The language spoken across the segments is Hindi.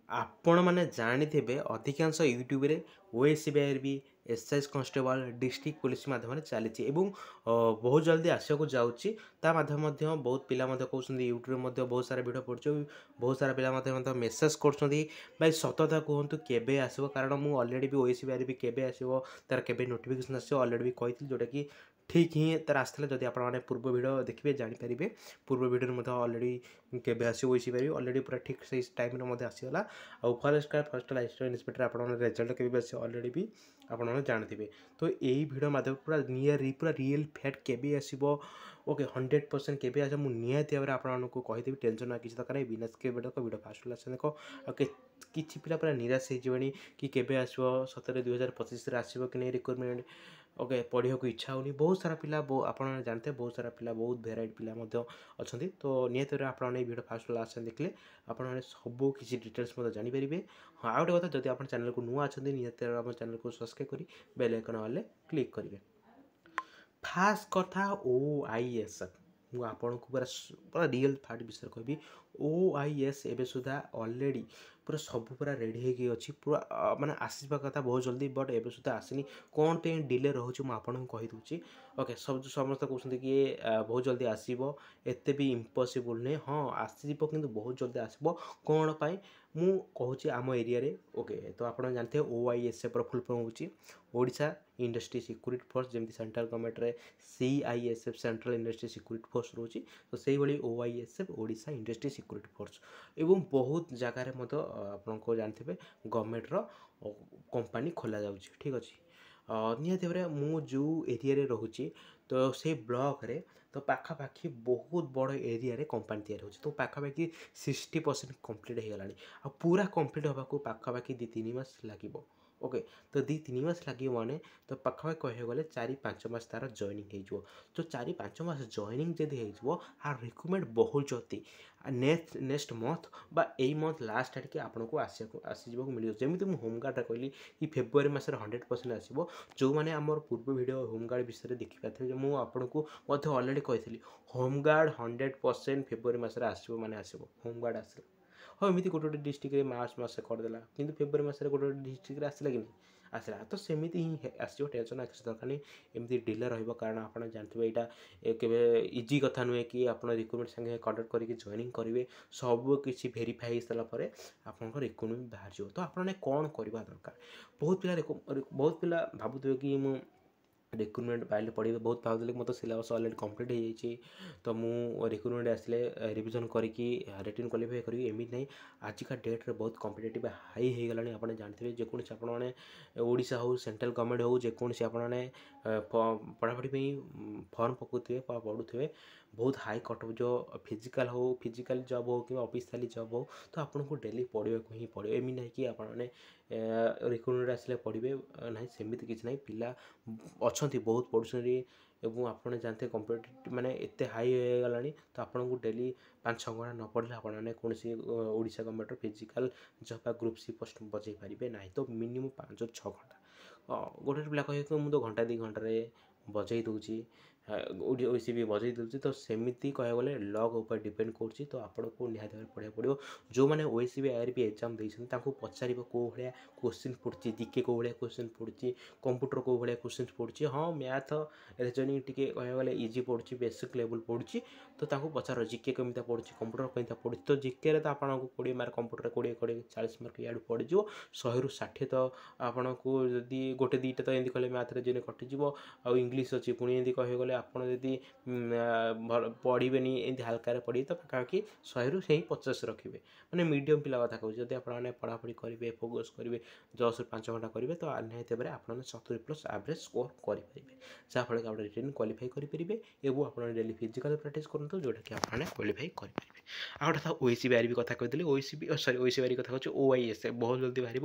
आपण मैंने जानी अधिकांश यूट्यूब रे ओएससीबीआईआरबी एसआईएस कॉन्स्टेबल डिस्ट्रिक्ट पुलिस माध्यम चली बहुत जल्दी आसक जाऊँगी माध्यम बहुत पिला कहते यूट्यूब बहुत सारा भिड पड़े बहुत सारा पिला मेसेज कर भाई सतता कहतु केबे आसो कारण मुझे अलरेडी भी ओएससीबीआईआरबी केबे आसो तार केबे नोटिफिकेशन आसो अलरेडी भी कही जोटा कि ठीक ही तार आसाला जब आप पूर्व भिड देखिए जानीपारे पूर्व भिडियो अलरेडी केबे आसो ओएससीबीआईआरबी अलरेडी पूरा ठीक से टाइम आसीगला आउ forest guard first assistant inspector आप रिजल्ट के अलरेडी भी आपने जानते तो यही भिड माध्यम पूरा नियर पूरा रियल फैक्ट केबे आसो ओके 100% केबे आस मुझे निहती भाव आपको कहीदेवी टेंशन ना किसी दरकार बिना भिड भिड फास्ट आस देख किसी पिला पूरा निराश हो कि केबे आसो सतरे 2025 आसो कि नहीं रिक्रुटमेंट ओके पढ़ा को इच्छा होनी बहुत सारा पिला आप जानते हैं बहुत सारा पिला बहुत भेराइट पिला अच्छा तो निहत भाव भिड फास्ट लास्ट देखले आपने सब किसी डिटेल्स जानीपारे। हाँ आउ गोटे कथा जब आप चैनल को नुआ अच्छा निहत चैनल को सब्सक्राइब कर बेल आइकन वाले क्लिक करेंगे। फास्ट कथा OIS मुझे आपन को पूरा पूरा रियल फैक्ट विषय कहबी OIS एवं सुधा अलरेडी पूरा सब पूरा रेडी होगी पूरा माने आसवा कथा बहुत जल्दी बट एवं सुधा आसनी कौन पे डिले रोचे मुझे आपको कहीदे ओके सब समस्त कहते कि बहुत जल्दी आसो एत भी इम्पॉसिबल नहीं हाँ आसो कि बहुत जल्दी आसो कौन पाई मु कहूँ आम एरिया रे ओके तो आप जानते हैं OIS फुल फॉर्म होची ओडिशा इंडस्ट्री सिक्यूरिटी फोर्स जमी सेंट्रल गवर्नमेंट रे CISF central industry security force रोची तो से भाई OISF Odisha industry security force एवं बहुत जगार आपको जानते हैं गवर्नमेंट रो कंपनी खोल जाऊँगी ठीक अच्छे निहती भाव मु जो एरिया रे रोचे तो से ब्लॉक रे तो पाखापाखि बहुत बड़ एरिया रे कंपनी तैयार होची तो पाखापाखि 60% कंप्लीट हो गलानी आ पूरा कंप्लीट होगा पाखापाखि 2-3 मास लगे ओके तो 2-3 मास लगे माने तो पाखापाखि कह गले 4-5 मास तार जॉइनिंग हो तो 4-5 मास जॉइनिंग जदि हो आ रिक्रुटमेंट बहुत जल्दी नेक्स्ट मंथ बा ए मंथ लास्ट आड़ के आपको आसीजा मिल जमी मुझे होमगार्ड कहली कि फेब्रुआरी मसर 100% आसो जो मैंने आम पूर्व भिडियो होमगार्ड विषय देखिपारे मुझे आपको अलरेडी कही होमगार्ड 100% फेब्रुआरी मसर आसो माने आसो होमगार्ड आस हाँ एमती गोटे गोटे डिस्ट्रिक्ट मार्च मस करदेला कि फेब्रुआरी मसर गोटे गोटे डिस्ट्रिक्ट आसला कि नहीं आसला तो सेमती ही आसो टेंशन किसी दरकार नहीं एमती डिले कारण आप जानते यहाँ के इजी कथा नुहे कि आप रिक्रुटमेंट संगे कंडक्ट करके जॉइनिंग करेंगे सब किसी भेरीफाई हो सारापर आप रिक्रुटमेंट बाहर जाओ तो आपने कौन करवा दरकार बहुत पिला भावुए कि मुझे रिक्रुटमेंट पाइले पढ़े बहुत भावुले कि मतलब सिलेबस अलरेडी कंप्लीट हो जाइए तो मुझे रिक्रुटमेंट आसले रिविजन करके रिटर्न क्वालिफाई करी एमती नहीं आजिका डेट्रे बहुत कम्पिटेटिव हाई हो गला आप जानते हैं जेकोसी आपने ओडिशा हो सेंट्रल गवर्नमेंट हो जेकोसी आपने पढ़ापढ़ी फर्म पकाउे पढ़ुवे बहुत हाई कटअप जो फिजिकल जॉब हो कि ऑफिशियल जॉब हो तो आपको डेली पढ़ा ही पड़ो एमती नहीं कि आपने रिक्रुटमेंट आसले पढ़े ना सेमती किसी ना पिला अच्छा बहुत पढ़ुं एवं आप जानते कंपिटेटिव माने एत हाई हो गला तो आपको डेली 5-6 घंटा न पढ़ले आपने कौन ओडिशा गवर्नमेंट फिजिकल जब ग्रुप सी पोस्ट बजाई पारे ना तो मिनिमम 5-6 घंटा गोटे पिला कह मुझे तो घंटा 2 घंटे बजाई दूची ओसी भी बजाई दूसरी तो सेमती कह गले लग उपर डिपेंड कर तो आपको निहत भाव पढ़ा पड़ो जो मैंने OSCBIRB एग्जाम देते पचार कौ भाया क्वेश्चन पड़ती जीके कौ भाया क्वेश्चन पड़ती कंप्यूटर कौ भाया क्वेश्चन पड़ती हाँ मैथ रिजनिंग टी कह गले इजी पड़ी बेसिक लेवल पड़ी तो पचार जीके कमी पड़ी कंप्यूटर कमी पड़ी तो जीके तो आपको 20 मार्क कंप्यूटर 20-40 मार्क इे पड़ 100-60 तो आपन को जदि गोटे 2टा तो एमती कले मैथ रिजनिंग कटिज आउ इंग्लीश अच्छी पुणी एमती कह गले आपड़ जदि पढ़े एमती हल्कार पढ़े तो पाखापाखि 100-50 रखिए मैंने मीडियम पिला कथा कहूँ जब आप पढ़ापढ़ी करेंगे फोकस करेंगे 10-5 घंटा करेंगे तो निहत भाव आपने 70+ एवरेज स्कोर करेंगे जहाँफल कि आप रिटर्न क्वालिफाई करेंगे और आप डेली फिजिकल प्रैक्टिस करूँ जोटा कि आपने क्वालिफाई करेंगे आ गए था OSCBIRB कथा कही OSCBIRB कथा कहूँ OIS बहुत जल्दी बाहर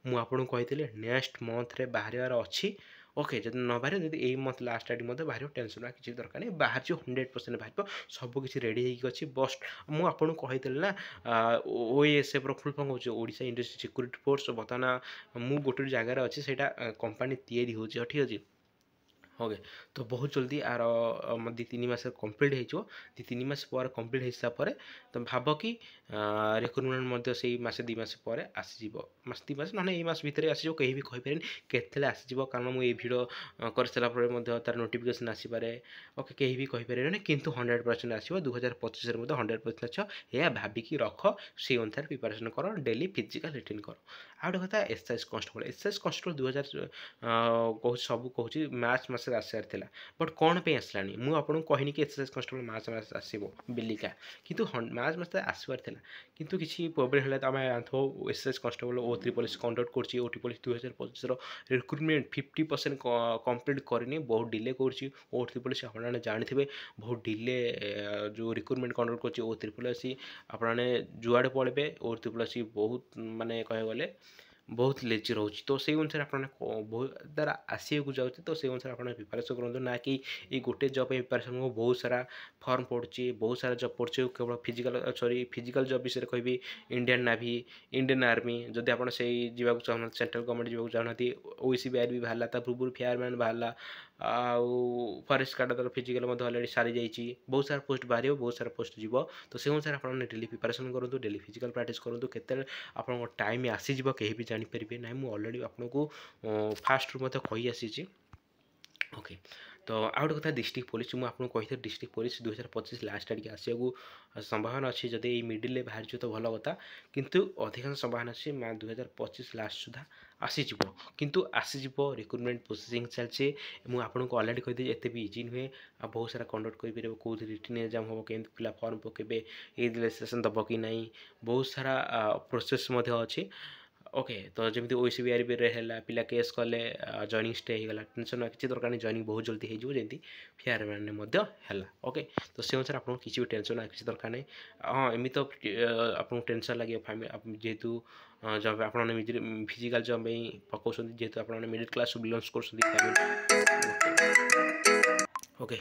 मुझे आपको कही नेक्स्ट मंथ रे बाहर अच्छी ओके जब न बाहर जब यही मंथ लास्ट आड़ मत बाहर टेंशन किसी दरकार नहीं बाहर 100% बाहर सबकि रेडी होगी बस्ट मुझे कही ना OISF फुल फॉर्म हो ओडिशा इंडस्ट्री सिक्यूरिटी फोर्स बर्तमान मु गोटे जगार अच्छी से कंपनी तैयारी हो ठीक अच्छे ओके तो बहुत जल्दी आर 2-3 मास कंप्लीट हो 2-3 मास पर कंप्लीट हो सारा पर तो भाव कि रिक्रुटमेंट से मासे 2 मास पर आसीज मास 2 मास ना ये मास भितर आसीज कहीं भी कहीपर केतले आसीज कारण मुझे भिड कर सारापर तार नोटिफिकेशन आसीपे ओके कहीं भी कहीपर कितु 100% आसो 2025 100% अच्छ यह भाविकी रख से अनुसार प्रिपेरेसन कर डेली फिजिकाल रिटिन कर आ गए कथा एसएस कन्स्टेबल 2000 कह सब कहूँ मार्च मसरे आसार था बट कौन पे आसला मुझे आपको कहनी कि एसएस कन्स्टेबल मार्च मस आसो बिलिका कितु मार्च मस आसबार था कितु किसी प्रोब्लेम है आम जानव एसएस कन्स्टेबल O3 कंडक्ट कर OT 2025 रिक्रुटमेंट 50% कंप्लीट करनी बहुत डिले कर O3 आपने जानते बहुत डिले जो रिक्रुटमेंट कंडक्ट कर O3 आपने जुआड़े पड़े O3 बहुत माने कह गले बहुत लेजी रोचे तो से अनुसार आप बहुत द्वारा आसवाक जाऊँचे तो से अनुसार आप प्रिपेरेसन करूँ ना कि ये गोटे जब प्रिपेरेसन को बहुत सारा फर्म पड़ुची बहुत सारा जब पड़े केवल फिजिकल जब विषय कहि इंडियन नाभी इंडियन आर्मी जदि आप जावाक चाहूना सेंट्रल गवर्नमेंट जावाक चाहूना OECBR भी बाहर पूर्व फेयरमैन बाहर आउ फरेस्ट गार्ड फिजिकल अलरेडी सारी जाइए बहुत सारा पोस्ट बाहर बहुत सारा पोस्ट जीव तो से अनुसार आप डेली प्रिपेरेसन करूँ डेली फिजिकल प्रैक्टिस करूँ केते आप टाइम आसीज कहीं भी जानीपर ना मुझे अलरेडी आपको फास्ट रू कही आसी ओके तो आउ गोटे कथा डिस्ट्रिक्ट पुलिस मुझे आपको कही डिस्ट्रिक्ट पुलिस 2025 लास्ट आड़े आसवाक संभावना अच्छी जब ये मिडिल बाहर तो भल कथा किंतु अधिकांश संभावना अच्छी 2025 लास्ट सुधा आसीज किंतु आसीज रिक्रुटमेंट प्रोसेसिंग चलছে मुझे आपको अलरेडी कहीदे एत भी इजी नुहे आ बहुत सारा कंडक्ट कर कौन रिटन एग्जाम हम कमी पिला फर्म पकेबे ये रजिस्ट्रेशन दब कि ना बहुत सारा प्रोसेस अच्छी ओके तो जमी OECBR है पिला केस कले जॉइनिंग स्टे होगा टेंशन किसी दरकार नहीं जॉइनिंग बहुत जल्दी होती फेयरमैन है ओके तो से अनुसार आपको किसी भी टेंशन ना किसी दरकार नहीं हाँ एमती तो आपको टेंशन लगे फैमिली जेहेतु जब आप फिजिकाल जब पकाउं जेहेतु आप मिडिल क्लास बिलोंग्स कर ओके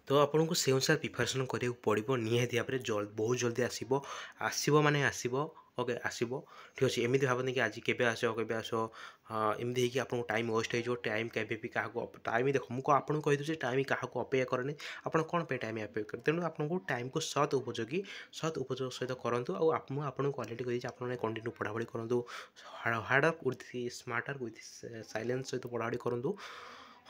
तो आपको से अनुसार प्रिपेरेसन करा पड़ो निहाती भाव में बहुत जल्दी आसो माने आसो ओके आसो ठीक अच्छे एमती भावते कि आज के आस एमती कि आपको टाइम वेस्ट हो टाइम केवे भी क्या टाइम देख मुझे आपको कहीदे टाइम क्या अपेक्षा करनी आप कौन पे टाइम अपेक्षा कर तेणु आपको टाइम को सत उपयोगी सहित करूँ मुझे आपको क्वालिटी कही आप कंटिन्यू पढ़ापढ़ी करूँ hard work with smarter with silence सहित पढ़ापढ़ी करूँ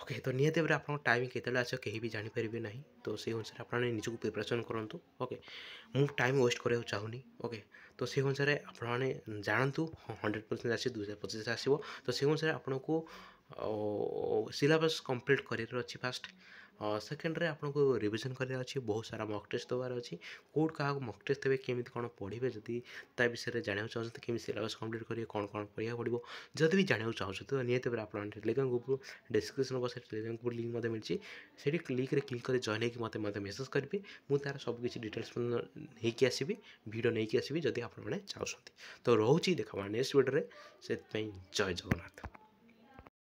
ओके तो निहत भाव आप टाइम केतले आस कहीं भी जानीपर ना तो से अनुसार आप निजक प्रिपेरेसन करूँ ओके मुझे टाइम वेस्ट करने चाहूनी ओके तो से अनुसार आपने जानतु 100% आसे 2025 आसो तो से अनुसार आपन को सिलेबस कंप्लीट कर फास्ट सेकेंड रे आपको रिविजन करार अच्छी बहुत सारा मक टेस्ट देवार अच्छी कौट क्या मक टेस्ट देवे केमी कौन पढ़े जदि ता विषय जानना चाहते कि सिलेबस कंप्लीट करेंगे कौन कौन पढ़ा पड़ो जदि भी जानना चाहते तो निहत भाव आप टेलीग्राम ग्रुप डिस्क्रिप्शन बस टेलीग्राम ग्रुप लिंक मिली से लिंक रे क्लिक कर जॉइन होगी मत मेसेज करेंगे मुझे तार सबकि डिटेल्स नहीं आसबि भिडियो नहीं आसबि जदि आप चाहते तो रोचे देखा नेक्स्ट वीडियो से जय जगन्नाथ।